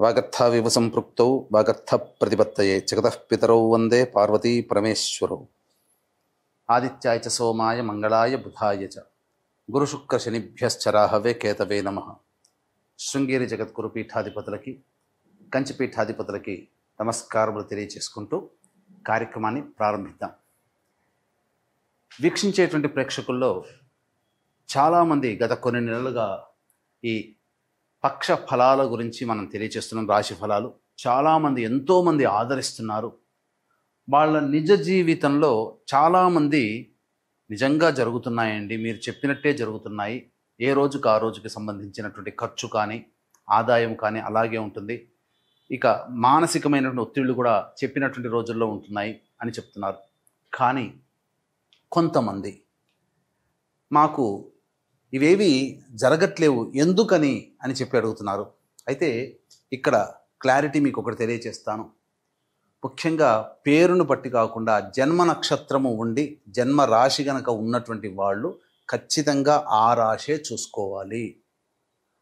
వాగర్థావివ సంపృక్తౌ వాగర్థ ప్రతిపత్తయే జగతః పితరౌ వందే పార్వతీ పరమేశ్వరౌ. ఆదిత్యాయ చ సోమాయ మంగళాయ బుధాయ చ గురుశుక్ర శనిభ్యశ్చరాహవే కేతవే నమః. శృంగేరి జగద్గురు పీఠాధిపతులకి, కంచి పీఠాధిపతులకి నమస్కారములు తెలియచేసుకుంటూ కార్యక్రమాన్ని ప్రారంభిద్దాం. వీక్షించేటువంటి ప్రేక్షకుల్లో చాలామంది గత కొన్ని నెలలుగా ఈ పక్ష ఫలాల గురించి మనం తెలియచేస్తున్నాం. రాశి ఫలాలు చాలామంది ఎంతోమంది ఆదరిస్తున్నారు. వాళ్ళ నిజ జీవితంలో చాలామంది నిజంగా జరుగుతున్నాయండి, మీరు చెప్పినట్టే జరుగుతున్నాయి, ఏ రోజుకు ఆ రోజుకి సంబంధించినటువంటి ఖర్చు కానీ ఆదాయం కానీ అలాగే ఉంటుంది, ఇక మానసికమైనటువంటి ఒత్తిళ్లు కూడా చెప్పినటువంటి రోజుల్లో ఉంటున్నాయి అని చెప్తున్నారు. కానీ కొంతమంది మాకు ఇవేవి జరగట్లేవు ఎందుకని అని చెప్పి అడుగుతున్నారు. అయితే ఇక్కడ క్లారిటీ మీకు ఒకటి తెలియచేస్తాను. ముఖ్యంగా పేరును బట్టి కాకుండా జన్మ నక్షత్రము ఉండి జన్మ రాశి గనక ఉన్నటువంటి వాళ్ళు ఖచ్చితంగా ఆ రాశే చూసుకోవాలి.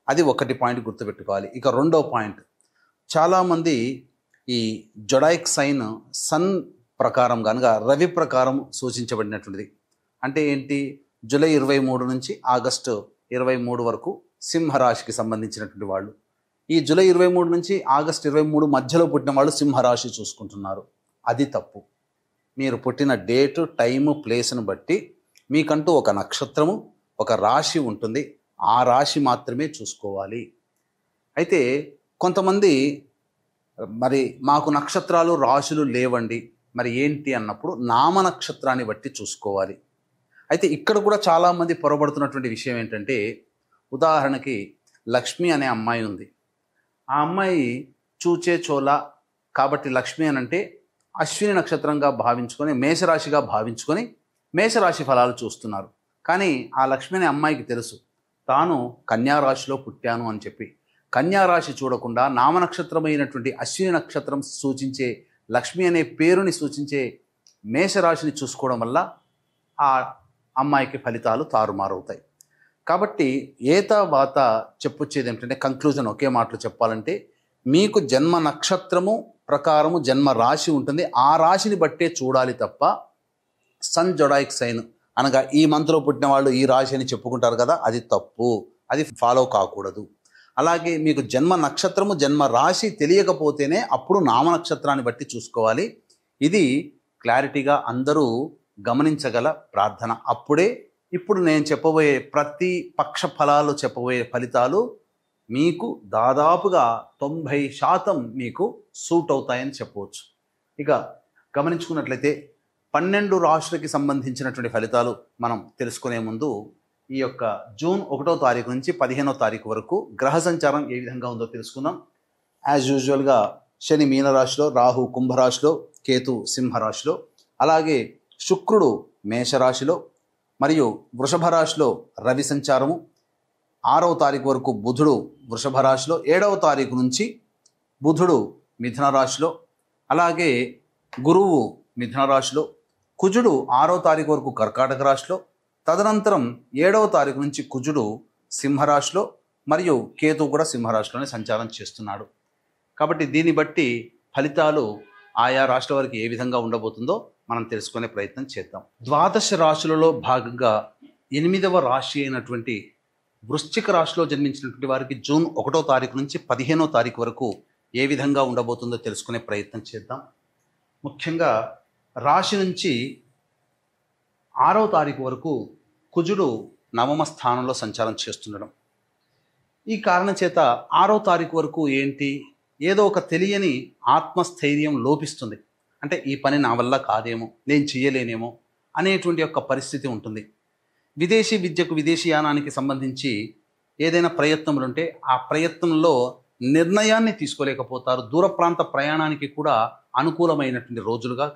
అది ఒకటి పాయింట్ గుర్తుపెట్టుకోవాలి. ఇక రెండో పాయింట్, చాలామంది ఈ జొడాయిక్ సైన్ సన్ ప్రకారం కనుక రవి ప్రకారం సూచించబడినటువంటిది. అంటే ఏంటి, జూలై 23 నుంచి ఆగస్టు 23 వరకు సింహరాశికి సంబంధించినటువంటి వాళ్ళు, ఈ జూలై 23 నుంచి ఆగస్టు 23 మధ్యలో పుట్టిన వాళ్ళు సింహరాశి చూసుకుంటున్నారు. అది తప్పు. మీరు పుట్టిన డేటు, టైము, ప్లేస్ను బట్టి మీకంటూ ఒక నక్షత్రము, ఒక రాశి ఉంటుంది. ఆ రాశి మాత్రమే చూసుకోవాలి. అయితే కొంతమంది మరి మాకు నక్షత్రాలు రాశులు లేవండి, మరి ఏంటి అన్నప్పుడు నామ నక్షత్రాన్ని బట్టి చూసుకోవాలి. అయితే ఇక్కడ కూడా చాలామంది పొరబడుతున్నటువంటి విషయం ఏంటంటే, ఉదాహరణకి లక్ష్మి అనే అమ్మాయి ఉంది. ఆ అమ్మాయి చూచే చోళ కాబట్టి లక్ష్మి అని అంటే అశ్విని నక్షత్రంగా భావించుకొని, మేషరాశిగా భావించుకొని మేషరాశి ఫలాలు చూస్తున్నారు. కానీ ఆ లక్ష్మి అనే అమ్మాయికి తెలుసు తాను కన్యారాశిలో పుట్టాను అని చెప్పి. కన్యారాశి చూడకుండా నామనక్షత్రమైనటువంటి అశ్విని నక్షత్రం సూచించే లక్ష్మి అనే పేరుని సూచించే మేషరాశిని చూసుకోవడం వల్ల ఆ అమ్మాయికి ఫలితాలు తారుమారవుతాయి. కాబట్టి ఏత వాత చెప్పొచ్చేది ఏమిటంటే, కంక్లూజన్ ఒకే మాటలో చెప్పాలంటే, మీకు జన్మ నక్షత్రము ప్రకారము జన్మ రాశి ఉంటుంది. ఆ రాశిని బట్టే చూడాలి తప్ప సన్ జొడాయిక్ సైన్ అనగా ఈ మంత్లో పుట్టిన వాళ్ళు ఈ రాశి అని చెప్పుకుంటారు కదా, అది తప్పు. అది ఫాలో కాకూడదు. అలాగే మీకు జన్మ నక్షత్రము జన్మ రాశి తెలియకపోతేనే అప్పుడు నామ నక్షత్రాన్ని బట్టి చూసుకోవాలి. ఇది క్లారిటీగా అందరూ గమనించగల ప్రార్థన. అప్పుడే ఇప్పుడు నేను చెప్పబోయే ప్రతి పక్ష ఫలాలు, చెప్పబోయే ఫలితాలు మీకు దాదాపుగా 90% మీకు సూట్ అవుతాయని చెప్పవచ్చు. ఇక గమనించుకున్నట్లయితే 12 రాశులకి సంబంధించినటువంటి ఫలితాలు మనం తెలుసుకునే ముందు ఈ యొక్క జూన్ 1వ తారీఖు నుంచి 15వ తారీఖు వరకు గ్రహ సంచారం ఏ విధంగా ఉందో తెలుసుకుందాం. యాజ్ యూజువల్గా శని మీనరాశిలో, రాహు కుంభరాశిలో, కేతు సింహరాశిలో, అలాగే శుక్రుడు మేషరాశిలో మరియు వృషభ రాశిలో రవి సంచారము, 6వ తారీఖు వరకు బుధుడు వృషభ రాశిలో, 7వ తారీఖు నుంచి బుధుడు మిథున రాశిలో, అలాగే గురువు మిథున రాశిలో, కుజుడు 6వ తారీఖు వరకు కర్కాటక రాశిలో, తదనంతరం 7వ తారీఖు నుంచి కుజుడు సింహరాశిలో మరియు కేతు కూడా సింహరాశిలోనే సంచారం చేస్తున్నాడు. కాబట్టి దీన్ని బట్టి ఫలితాలు ఆయా రాశుల వారికి ఏ విధంగా ఉండబోతుందో మనం తెలుసుకునే ప్రయత్నం చేద్దాం. ద్వాదశ రాశులలో భాగంగా 8వ రాశి అయినటువంటి వృశ్చిక రాశిలో జన్మించినటువంటి వారికి జూన్ 1వ తారీఖు నుంచి 15వ తారీఖు వరకు ఏ విధంగా ఉండబోతుందో తెలుసుకునే ప్రయత్నం చేద్దాం. ముఖ్యంగా రాశి నుంచి 6వ తారీఖు వరకు కుజుడు నవమ స్థానంలో సంచారం చేస్తుండడం. ఈ కారణం చేత 6వ తారీఖు వరకు ఏంటి, ఏదో ఒక తెలియని ఆత్మస్థైర్యం లోపిస్తుంది. అంటే ఈ పని నా వల్ల కాదేమో, నేను చేయలేనేమో అనేటువంటి యొక్క పరిస్థితి ఉంటుంది. విదేశీ విద్యకు, విదేశీయానానికి సంబంధించి ఏదైనా ప్రయత్నములు ఉంటే ఆ ప్రయత్నంలో నిర్ణయాన్ని తీసుకోలేకపోతారు. దూర ప్రాంత ప్రయాణానికి కూడా అనుకూలమైనటువంటి రోజులుగా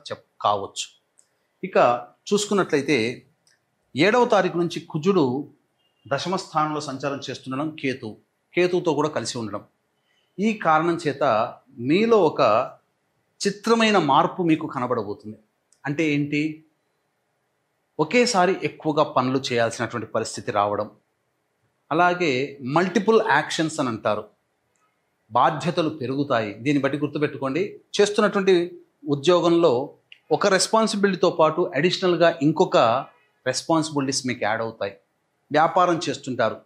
కావచ్చు. ఇక చూసుకున్నట్లయితే 7వ తారీఖు నుంచి కుజుడు దశమ స్థానంలో సంచారం చేస్తుండడం, కేతువుతో కూడా కలిసి ఉండడం. ఈ కారణం చేత మీలో ఒక చిత్రమైన మార్పు మీకు కనబడబోతుంది. అంటే ఏంటి, ఒకేసారి ఎక్కువగా పనులు చేయాల్సినటువంటి పరిస్థితి రావడం, అలాగే మల్టిపుల్ యాక్షన్స్ అని అంటారు. బాధ్యతలు పెరుగుతాయి. దీన్ని బట్టి గుర్తుపెట్టుకోండి, చేస్తున్నటువంటి ఉద్యోగంలో ఒక రెస్పాన్సిబిలిటీతో పాటు అడిషనల్గా ఇంకొక రెస్పాన్సిబిలిటీస్ మీకు యాడ్ అవుతాయి. వ్యాపారం చేస్తుంటారు,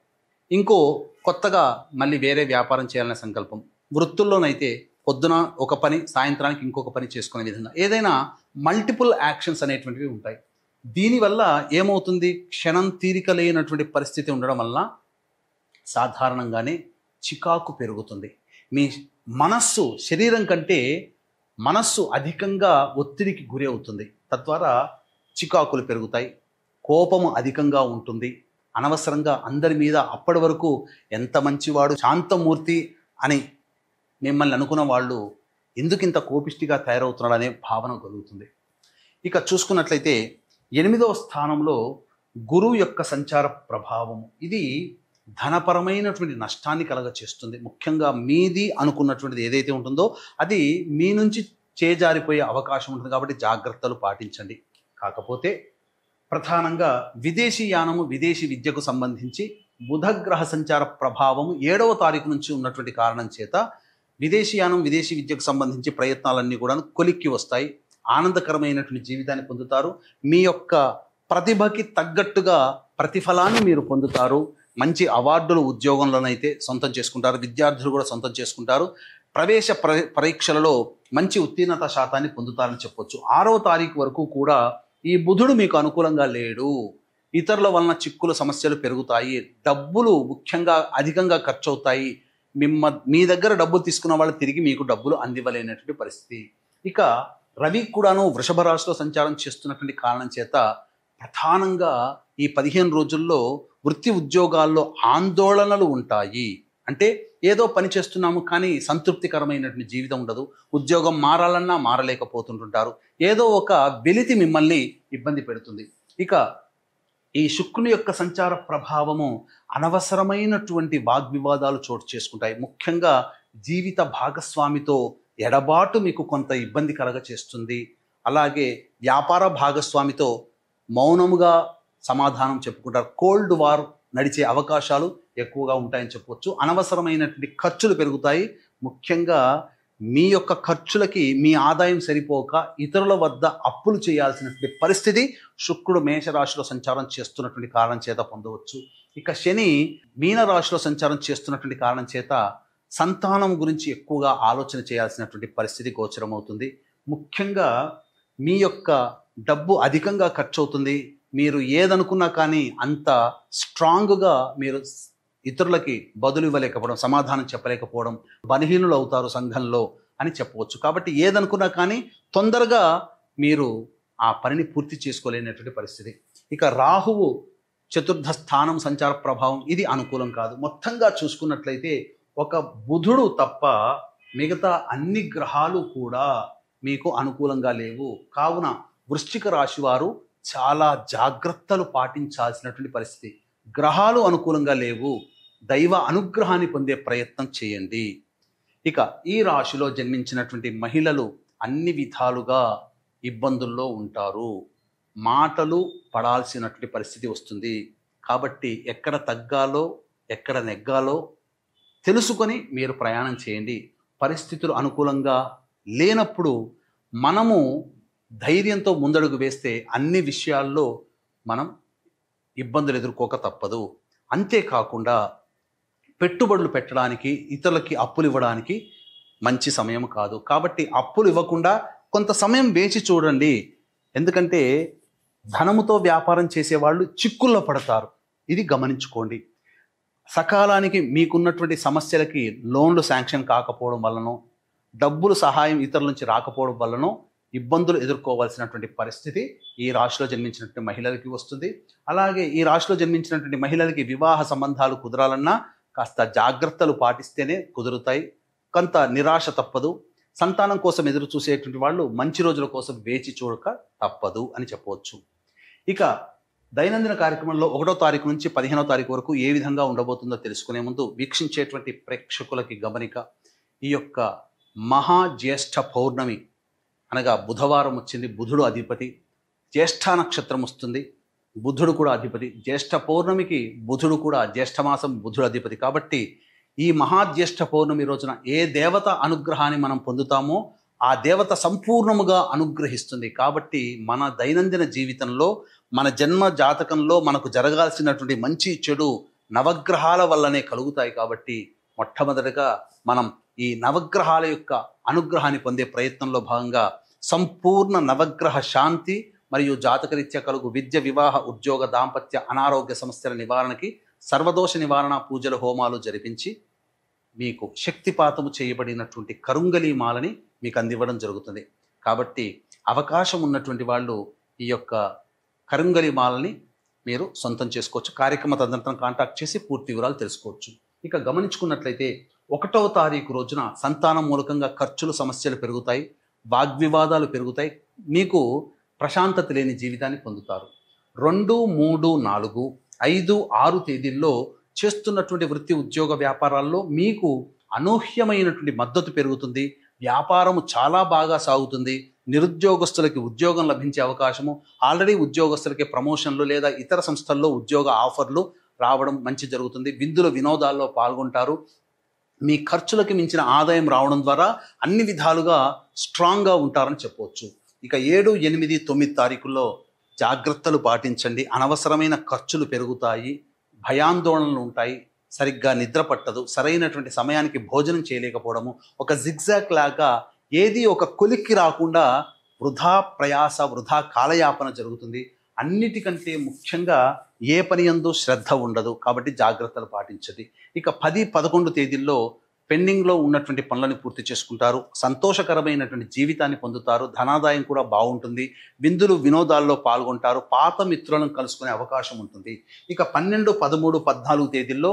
ఇంకో కొత్తగా మళ్ళీ వేరే వ్యాపారం చేయాలనే సంకల్పం. వృత్తుల్లోనైతే పొద్దున ఒక పని, సాయంత్రానికి ఇంకొక పని చేసుకునే విధంగా ఏదైనా మల్టిపుల్ యాక్షన్స్ అనేటువంటివి ఉంటాయి. దీనివల్ల ఏమవుతుంది, క్షణం తీరిక లేనటువంటి పరిస్థితి ఉండడం వల్ల సాధారణంగానే చికాకు పెరుగుతుంది. మీ మనస్సు, శరీరం కంటే మనస్సు అధికంగా ఒత్తిడికి గురి అవుతుంది. తద్వారా చికాకులు పెరుగుతాయి, కోపము అధికంగా ఉంటుంది. అనవసరంగా అందరి మీద అప్పటి వరకు ఎంత మంచివాడు, శాంతమూర్తి అని మిమ్మల్ని అనుకున్న వాళ్ళు ఎందుకు ఇంత కోపిష్టిగా తయారవుతున్నాడు అనే భావన కలుగుతుంది. ఇక చూసుకున్నట్లయితే 8వ స్థానంలో గురువు యొక్క సంచార ప్రభావం, ఇది ధనపరమైనటువంటి నష్టాన్ని కలగ చేస్తుంది. ముఖ్యంగా మీది అనుకున్నటువంటిది ఏదైతే ఉంటుందో అది మీ నుంచి చేజారిపోయే అవకాశం ఉంటుంది. కాబట్టి జాగ్రత్తలు పాటించండి. కాకపోతే ప్రధానంగా విదేశీ యానము, విదేశీ విద్యకు సంబంధించి బుధగ్రహ సంచార ప్రభావము 7వ తారీఖు నుంచి ఉన్నటువంటి కారణం చేత విదేశీయానం, విదేశీ విద్యకు సంబంధించి ప్రయత్నాలన్నీ కూడా కొలిక్కి వస్తాయి. ఆనందకరమైనటువంటి జీవితాన్ని పొందుతారు. మీ యొక్క ప్రతిభకి తగ్గట్టుగా ప్రతిఫలాన్ని మీరు పొందుతారు. మంచి అవార్డులు ఉద్యోగంలోనైతే సొంతం చేసుకుంటారు, విద్యార్థులు కూడా సొంతం చేసుకుంటారు. ప్రవేశ పరీక్షలలో మంచి ఉత్తీర్ణత శాతాన్ని పొందుతారని చెప్పొచ్చు. 6వ తారీఖు వరకు కూడా ఈ బుధుడు మీకు అనుకూలంగా లేడు. ఇతరుల వలన చిక్కుల సమస్యలు పెరుగుతాయి, డబ్బులు ముఖ్యంగా అధికంగా ఖర్చు అవుతాయి. మీ దగ్గర డబ్బులు తీసుకున్న వాళ్ళు తిరిగి మీకు డబ్బులు అందివ్వలేనటువంటి పరిస్థితి. ఇక రవి కూడాను వృషభ రాశిలో సంచారం చేస్తున్నటువంటి కారణం చేత ప్రధానంగా ఈ 15 రోజుల్లో వృత్తి ఉద్యోగాల్లో ఆందోళనలు ఉంటాయి. అంటే ఏదో పని చేస్తున్నాము కానీ సంతృప్తికరమైనటువంటి జీవితం ఉండదు. ఉద్యోగం మారాలన్నా మారలేకపోతుంటుంటారు. ఏదో ఒక వెలితి మిమ్మల్ని ఇబ్బంది పెడుతుంది. ఇక ఈ శుక్రుని యొక్క సంచార ప్రభావము అనవసరమైనటువంటి వాగ్వివాదాలు చోటు చేసుకుంటాయి. ముఖ్యంగా జీవిత భాగస్వామితో ఎడబాటు మీకు కొంత ఇబ్బంది కలగ చేస్తుంది. అలాగే వ్యాపార భాగస్వామితో మౌనముగా సమాధానం చెప్పుకుంటారు. కోల్డ్ వార్ నడిచే అవకాశాలు ఎక్కువగా ఉంటాయని చెప్పవచ్చు. అనవసరమైనటువంటి ఖర్చులు పెరుగుతాయి. ముఖ్యంగా మీ యొక్క ఖర్చులకి మీ ఆదాయం సరిపోక ఇతరుల వద్ద అప్పులు చేయాల్సినటువంటి పరిస్థితి శుక్రుడు మేషరాశిలో సంచారం చేస్తున్నటువంటి కారణం చేత పొందవచ్చు. ఇక శని మీనరాశిలో సంచారం చేస్తున్నటువంటి కారణం చేత సంతానం గురించి ఎక్కువగా ఆలోచన చేయాల్సినటువంటి పరిస్థితి గోచరమవుతుంది. ముఖ్యంగా మీ యొక్క డబ్బు అధికంగా ఖర్చు అవుతుంది. మీరు ఏదనుకున్నా కానీ అంత స్ట్రాంగ్గా మీరు ఇతరులకి బదులు ఇవ్వలేకపోవడం, సమాధానం చెప్పలేకపోవడం, బలహీనులు అవుతారు సంఘంలో అని చెప్పవచ్చు. కాబట్టి ఏదనుకున్నా కానీ తొందరగా మీరు ఆ పనిని పూర్తి చేసుకోలేనటువంటి పరిస్థితి. ఇక రాహువు చతుర్థ స్థానం సంచార ప్రభావం, ఇది అనుకూలం కాదు. మొత్తంగా చూసుకున్నట్లయితే ఒక బుధుడు తప్ప మిగతా అన్ని గ్రహాలు కూడా మీకు అనుకూలంగా లేవు. కావున వృశ్చిక రాశి వారు చాలా జాగ్రత్తలు పాటించాల్సినటువంటి పరిస్థితి. గ్రహాలు అనుకూలంగా లేవు, దైవ అనుగ్రహాన్ని పొందే ప్రయత్నం చేయండి. ఇక ఈ రాశిలో జన్మించినటువంటి మహిళలు అన్ని విధాలుగా ఇబ్బందుల్లో ఉంటారు. మాటలు పడాల్సినటువంటి పరిస్థితి వస్తుంది. కాబట్టి ఎక్కడ తగ్గాలో ఎక్కడ నెగ్గాలో తెలుసుకొని మీరు ప్రయాణం చేయండి. పరిస్థితులు అనుకూలంగా లేనప్పుడు మనము ధైర్యంతో ముందడుగు వేస్తే అన్ని విషయాల్లో మనం ఇబ్బందులు ఎదుర్కోక తప్పదు. అంతేకాకుండా పెట్టుబడులు పెట్టడానికి, ఇతరులకి అప్పులు ఇవ్వడానికి మంచి సమయం కాదు. కాబట్టి అప్పులు ఇవ్వకుండా కొంత సమయం వేచి చూడండి. ఎందుకంటే ధనముతో వ్యాపారం చేసేవాళ్ళు చిక్కుల్లో పడతారు. ఇది గమనించుకోండి. సకాలానికి మీకున్నటువంటి సమస్యలకి లోన్లు శాంక్షన్ కాకపోవడం వల్లనో, డబ్బులు సహాయం ఇతరుల నుంచి రాకపోవడం వల్లనో ఇబ్బందులు ఎదుర్కోవాల్సినటువంటి పరిస్థితి ఈ రాశిలో జన్మించినటువంటి మహిళలకి వస్తుంది. అలాగే ఈ రాశిలో జన్మించినటువంటి మహిళలకి వివాహ సంబంధాలు కుదరాలన్నా కాస్త జాగ్రత్తలు పాటిస్తేనే కుదురుతాయి. కొంత నిరాశ తప్పదు. సంతానం కోసం ఎదురు చూసేటువంటి వాళ్ళు మంచి రోజుల కోసం వేచి చూడక తప్పదు అని చెప్పవచ్చు. ఇక దైనందిన కార్యక్రమంలో 1వ తారీఖు నుంచి 15వ తారీఖు వరకు ఏ విధంగా ఉండబోతుందో తెలుసుకునే ముందు వీక్షించేటువంటి ప్రేక్షకులకి గమనిక. ఈ యొక్క మహాజ్యేష్ఠ పౌర్ణమి అనగా బుధవారం వచ్చింది. బుధుడు అధిపతి. జ్యేష్ఠ నక్షత్రం వస్తుంది, బుధుడు కూడా అధిపతి. జ్యేష్ఠ పౌర్ణమికి బుధుడు కూడా, జ్యేష్ఠమాసం బుధుడు అధిపతి. కాబట్టి ఈ మహాజ్యేష్ఠ పౌర్ణమి రోజున ఏ దేవత అనుగ్రహాన్ని మనం పొందుతామో ఆ దేవత సంపూర్ణముగా అనుగ్రహిస్తుంది. కాబట్టి మన దైనందిన జీవితంలో మన జన్మ జాతకంలో మనకు జరగాల్సినటువంటి మంచి చెడు నవగ్రహాల వల్లనే కలుగుతాయి. కాబట్టి మొట్టమొదటిగా మనం ఈ నవగ్రహాల యొక్క అనుగ్రహాన్ని పొందే ప్రయత్నంలో భాగంగా సంపూర్ణ నవగ్రహ శాంతి మరియు జాతకరీత్యా కలుగు విద్య, వివాహ, ఉద్యోగ, దాంపత్య, అనారోగ్య సమస్యల నివారణకి సర్వదోష నివారణ పూజలు, హోమాలు జరిపించి మీకు శక్తిపాతము చేయబడినటువంటి కరుంగలి మాలని మీకు అందివ్వడం జరుగుతుంది. కాబట్టి అవకాశం ఉన్నటువంటి వాళ్ళు ఈ యొక్క కరుంగలి మాలని మీరు సొంతం చేసుకోవచ్చు. కార్యక్రమ తదనంతరం కాంటాక్ట్ చేసి పూర్తి వివరాలు తెలుసుకోవచ్చు. ఇక గమనించుకున్నట్లయితే 1వ తారీఖు రోజున సంతానం మూలకంగా ఖర్చులు, సమస్యలు పెరుగుతాయి, వాగ్వివాదాలు పెరుగుతాయి, మీకు ప్రశాంతత లేని జీవితాన్ని పొందుతారు. 2, 3, 4, 5, 6 తేదీల్లో చేస్తున్నటువంటి వృత్తి, ఉద్యోగ, వ్యాపారాల్లో మీకు అనూహ్యమైనటువంటి మద్దతు పెరుగుతుంది. వ్యాపారము చాలా బాగా సాగుతుంది. నిరుద్యోగస్తులకి ఉద్యోగం లభించే అవకాశము, ఆల్రెడీ ఉద్యోగస్తులకి ప్రమోషన్లు లేదా ఇతర సంస్థల్లో ఉద్యోగ ఆఫర్లు రావడం మంచి జరుగుతుంది. విందుల, వినోదాల్లో పాల్గొంటారు. మీ ఖర్చులకు మించిన ఆదాయం రావడం ద్వారా అన్ని విధాలుగా స్ట్రాంగ్గా ఉంటారని చెప్పవచ్చు. ఇక 7, 8, 9 తారీఖుల్లో జాగ్రత్తలు పాటించండి. అనవసరమైన ఖర్చులు పెరుగుతాయి, భయాందోళనలు ఉంటాయి, సరిగ్గా నిద్ర పట్టదు, సరైనటువంటి సమయానికి భోజనం చేయలేకపోవడము, ఒక జిగ్జాగ్ లాగా ఏది ఒక కొలిక్కి రాకుండా వృధా ప్రయాస, వృధా కాలయాపన జరుగుతుంది. అన్నిటికంటే ముఖ్యంగా ఏ పని యందు శ్రద్ధ ఉండదు. కాబట్టి జాగ్రత్తలు పాటించండి. ఇక 10, 11 తేదీల్లో పెండింగ్లో ఉన్నటువంటి పనులను పూర్తి చేసుకుంటారు. సంతోషకరమైనటువంటి జీవితాన్ని పొందుతారు. ధనాదాయం కూడా బాగుంటుంది. విందులు, వినోదాల్లో పాల్గొంటారు. పాత మిత్రులను కలుసుకునే అవకాశం ఉంటుంది. ఇక 12, 13, 14 తేదీల్లో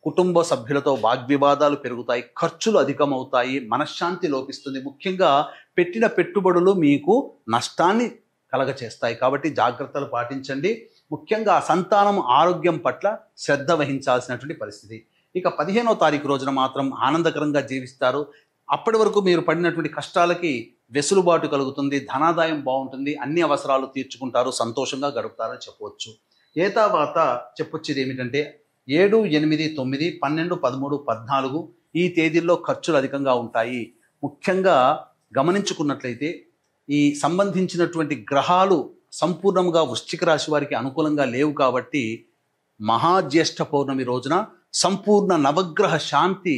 కుటుంబ సభ్యులతో వాగ్వివాదాలు పెరుగుతాయి, ఖర్చులు అధికమవుతాయి, మనశ్శాంతి లోపిస్తుంది. ముఖ్యంగా పెట్టిన పెట్టుబడులు మీకు నష్టాన్ని కలగచేస్తాయి. కాబట్టి జాగ్రత్తలు పాటించండి. ముఖ్యంగా సంతానం ఆరోగ్యం పట్ల శ్రద్ధ వహించాల్సినటువంటి పరిస్థితి. ఇక 15వ తారీఖు రోజున మాత్రం ఆనందకరంగా జీవిస్తారు. అప్పటి వరకు మీరు పడినటువంటి కష్టాలకి వెసులుబాటు కలుగుతుంది, ధనాదాయం బాగుంటుంది, అన్ని అవసరాలు తీర్చుకుంటారు, సంతోషంగా గడుపుతారని చెప్పవచ్చు. ఏ తర్వాత చెప్పొచ్చేది ఏమిటంటే 7, 8, 9, 12, 13, 14 ఈ తేదీల్లో ఖర్చులు అధికంగా ఉంటాయి. ముఖ్యంగా గమనించుకున్నట్లయితే ఈ సంబంధించినటువంటి గ్రహాలు సంపూర్ణంగా వృశ్చిక రాశి వారికి అనుకూలంగా లేవు. కాబట్టి మహాజ్యేష్ఠ పౌర్ణమి రోజున సంపూర్ణ నవగ్రహ శాంతి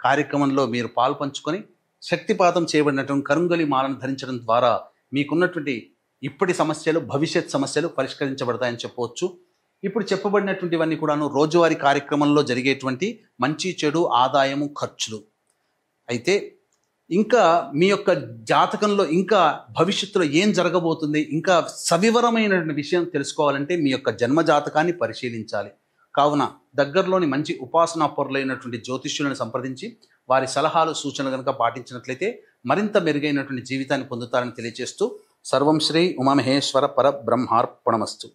కార్యక్రమంలో మీరు పాల్పంచుకొని శక్తిపాతం చేయబడినటువంటి కరుంగలి మాలను ధరించడం ద్వారా మీకున్నటువంటి ఇప్పటి సమస్యలు, భవిష్యత్ సమస్యలు పరిష్కరించబడతాయని చెప్పవచ్చు. ఇప్పుడు చెప్పబడినటువంటివన్నీ కూడాను రోజువారీ కార్యక్రమంలో జరిగేటువంటి మంచి, చెడు, ఆదాయము, ఖర్చులు. అయితే ఇంకా మీ యొక్క జాతకంలో ఇంకా భవిష్యత్తులో ఏం జరగబోతుంది, ఇంకా సవివరమైనటువంటి విషయం తెలుసుకోవాలంటే మీ యొక్క జన్మ జాతకాన్ని పరిశీలించాలి. కావున దగ్గరలోని మంచి ఉపాసనా పరులైనటువంటి జ్యోతిష్యులను సంప్రదించి వారి సలహాలు, సూచనలు కనుక పాటించినట్లయితే మరింత మెరుగైనటువంటి జీవితాన్ని పొందుతారని తెలియజేస్తూ సర్వం శ్రీ ఉమామహేశ్వర పరబ్రహ్మార్పణమస్తు.